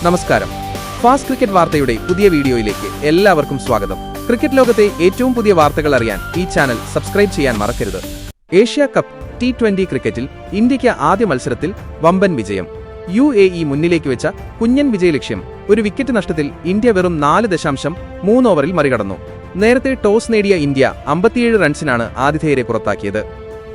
നമസ്കാരം. Fast cricket വാർത്തയുടെ പുതിയ വീഡിയോയിലേക്ക് എല്ലാവർക്കും സ്വാഗതം. ക്രിക്കറ്റ് ലോകത്തെ ഏറ്റവും പുതിയ വാർത്തകൾ അറിയാൻ ഈ ചാനൽ സബ്സ്ക്രൈബ് ചെയ്യാൻ മറക്കരുത്. ഏഷ്യ കപ്പ് T20 ക്രിക്കറ്റിൽ ഇന്ത്യയ്ക്ക് ആദ്യ മത്സരത്തിൽ വമ്പൻ വിജയം. UAE മുന്നിലേക്ക് വെച്ച കുഞ്ഞൻ വിജയലക്ഷ്യം ഒരു വിക്കറ്റ് നഷ്ടത്തിൽ ഇന്ത്യ വെറും 4.3 ഓവറിൽ മറികടന്നു. നേരത്തെ ടോസ് നേടിയ ഇന്ത്യ 57 റൺസിനാണ് ആതിഥേയരെ പുറത്താക്കിയത്.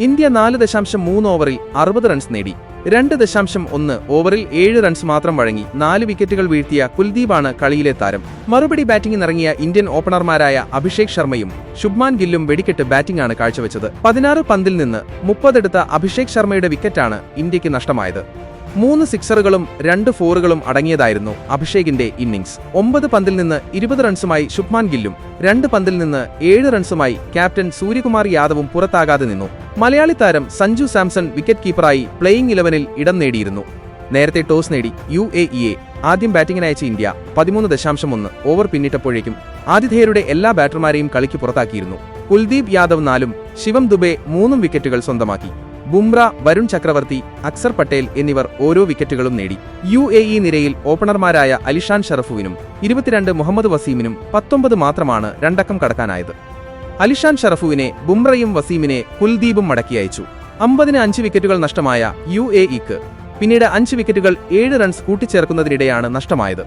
ഇന്ത്യ 4.3 ഓവറിൽ 60 റൺസ് നേടി. 2.1 ഓവറിൽ 7 റൺസ് മാത്രം വഴങ്ങി 4 വിക്കറ്റുകൾ വീഴ്ത്തിയ കുൽദീപാണ് കളിയിലെ താരം. മറുപടി ബാറ്റിംഗിനിറങ്ങിയ ഇന്ത്യൻ ഓപ്പണർമാരായ അഭിഷേക് ശർമ്മയും ശുഭ്മാൻ ഗില്ലും വെടിക്കെട്ട് ബാറ്റിംഗാണ് കാഴ്ചവെച്ചത്. 16 പന്തിൽ നിന്ന് 30 എടുത്ത അഭിഷേക് ശർമ്മയുടെ വിക്കറ്റാണ് ഇന്ത്യക്ക് നഷ്ടമായത്. 3 സിക്സറുകളും 2 ഫോറുകളും അടങ്ങിയതായിരുന്നു അഭിഷേകിന്റെ ഇന്നിംഗ്സ്. 9 പന്തിൽ നിന്ന് 20 റൺസുമായി ശുഭ്മാൻ ഗില്ലും 2 പന്തിൽ നിന്ന് 7 റൺസുമായി ക്യാപ്റ്റൻ സൂര്യകുമാർ യാദവും പുറത്താകാതെ നിന്നു. മലയാളി താരം സഞ്ജു സാംസൺ വിക്കറ്റ് കീപ്പറായി പ്ലേയിംഗ് 11-ൽ ഇടം നേടിയിരുന്നു. നേരത്തെ ടോസ് നേടി UAE ആദ്യം ബാറ്റിംഗിനയച്ച ഇന്ത്യ 13.1 ഓവർ പിന്നിട്ടപ്പോഴേക്കും ആതിഥേയരുടെ എല്ലാ ബാറ്റർമാരെയും കളിക്ക് പുറത്താക്കിയിരുന്നു. കുൽദീപ് യാദവ് 4-ഉം ശിവം ദുബെ 3-ഉം വിക്കറ്റുകൾ സ്വന്തമാക്കി. ബുംറ, വരുൺ ചക്രവർത്തി, അക്സർ പട്ടേൽ എന്നിവർ ഓരോ വിക്കറ്റുകളും നേടി. UAE നിരയിൽ ഓപ്പണർമാരായ അലിഷാൻ ഷറഫുവിനും 22 മുഹമ്മദ് വസീമിനും 19 മാത്രമാണ് രണ്ടക്കം കടക്കാനായത്. അലിഷാൻ ഷറഫുവിനെ ബുംറയും വസീമിനെ കുൽദീപും മടക്കി അയച്ചു. 50-ന് 5 വിക്കറ്റുകൾ നഷ്ടമായ UAEക്ക് പിന്നീട് 5 വിക്കറ്റുകൾ 7 റൺസ് കൂട്ടിച്ചേർക്കുന്നതിനിടെയാണ് നഷ്ടമായത്.